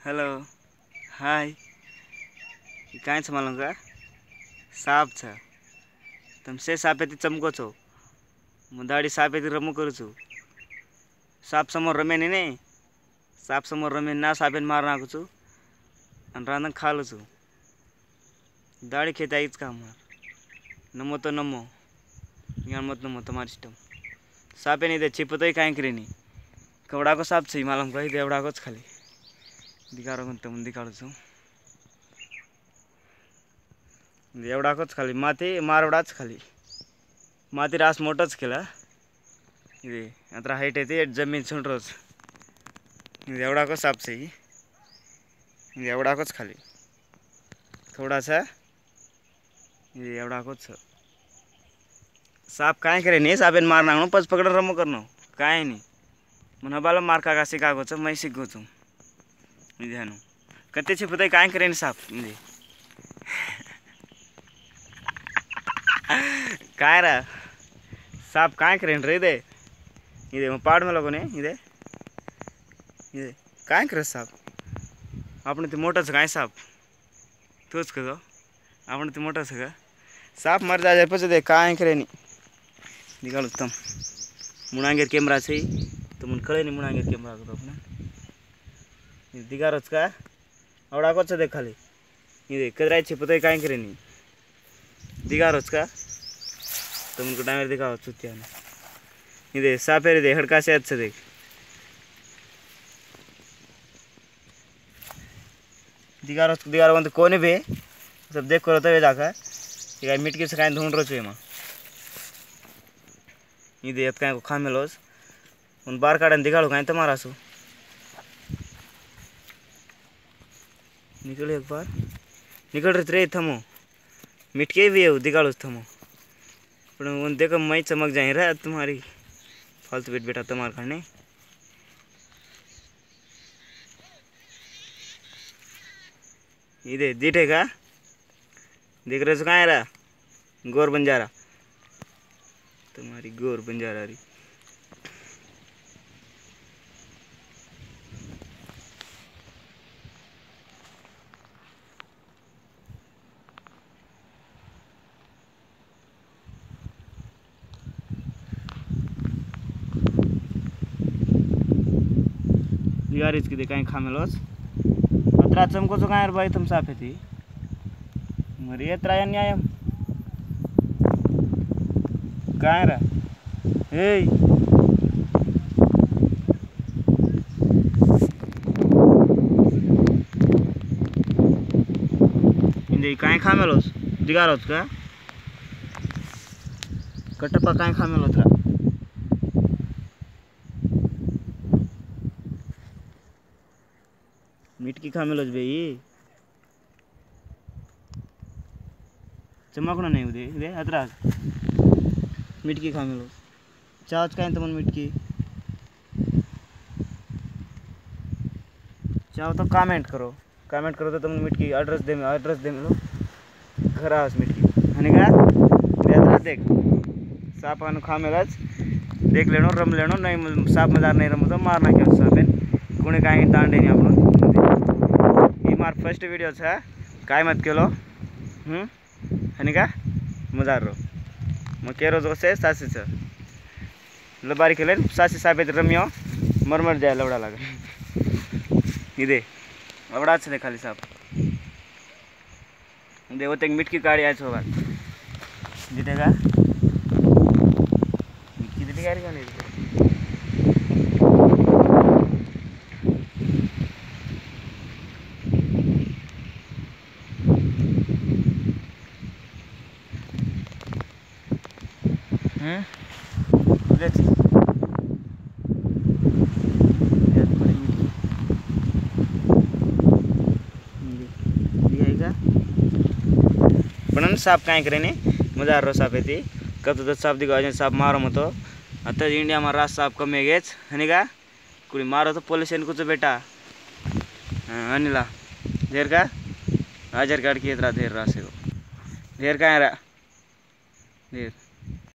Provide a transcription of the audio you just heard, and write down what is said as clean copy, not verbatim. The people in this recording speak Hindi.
हेलो हाय काय छ मालूम का साप छ तुम से साप यति चमको छौ म दाढी साप यति रमू करू छु साप समोर रमे नि साप समोर रमे ना सापेन मार नाखु छु अनि रांदन खालु छु दाढी खेती आईच का मार नमो तो नमो यान मत नमो तुम्हारी इष्टम सापे नहीं दे चिपतोय काय करेनी कवडा को साप छ मालूम का देवडा कोच खाली दिकारो कोणते mun दिकाळू छु एवढाच खाली माती मारवडाच खाली माती रास मोठच केला ఇది అത്ര హైట్ అయితే జమీన్ सुंटरोज ఇది एवढाको साप छ ఇది एवढाकोच खाली थोड़ा सा ये एवढाकोच छ साप काय करे नहीं सापेन मार नागनो पच पकड रमो करनो काय नहीं मन बाला मार का सिकागो छ मै सिकगो छु ध्यानो कते छ पता काय करे नहीं साप म्हणजे काय रा साप काय करेन रे इदे पाड़ में लगोने इदे काय करे साप आपण ते मोठा काय साप तोच का आपण ते मोठा का साप मर जाय पछे दे काय करे नी निकाल तम मुणांगेर कैमरा छै तो मन कळे नी मुणांगेर कैमरा को अपना दिगारोच का आवडा कोच दे खाली इदे कदराय छै पता काय करे नी दिगारोच का तुमको डामेर दिखाओ चुतिया इधे सापेर दे हड़का से अच्छा देख दिगारो तो कोने पे सब देख करो तबे जाका ये मिटकी से काई ढूंढ रो छे एमा इधे एत काई को खामेलोस उन बार काडन दिगाड़ो काई तुम्हारा सो निकल एक बार निकल रे थमो मिटके भी है दिगाड़ोस थमो पण उन देखो मैं चमक जाए रहा तुम्हारी फालतू बेट बेटा तुम्हारे खाने इधे दिखे का देख रहे हो कहाँ रहा गोर बंजारा तुम्हारी गोर बंजारा रही यार इसकी दे काई खामेलोस अत्रा चमको तो काय भाई तुम साफ थी मरी अत्रा न्यायम काय रा हे इंदे काय खामेलोस दिगारोस का कटपा काय खामेलोस रा मिटकी खामेलोस बे चमकना नहीं उदे दे अतरा मिटकी खामेलोस चाच काय तमन मिटकी चाहो तो कमेंट करो तो तुम मिटकी एड्रेस दे मिलो घर आस मिटकी हने का दे देख साप अनु खामेलाच देख लेनो रम लेनो नहीं साप मजार नहीं रमो तो मारना क्या सापेन कोणी काय तांडे नहीं आपण मार फर्स्ट वीडियो था काय मत केलो हनी का मजार रो म केरो जो से सासी छ लबारी खेले सासी साबेत रमियो मरमर जाय लवडा लागे इदे लवडा छ खाली साप दे होते मिटकी काडी आछो बात दिते का मिटकी दिते गारी कोनी let's पण साप काय करे ने मजा रो साप येते कब तो साप दिगा साप मारो मतो आता इंडिया में रास साप कमी गेच हनी का कुड़ी मारो तो पुलिस कुछ बेटा अनिला देर का आधार कार्ड की इतना देर रास ढेर का देर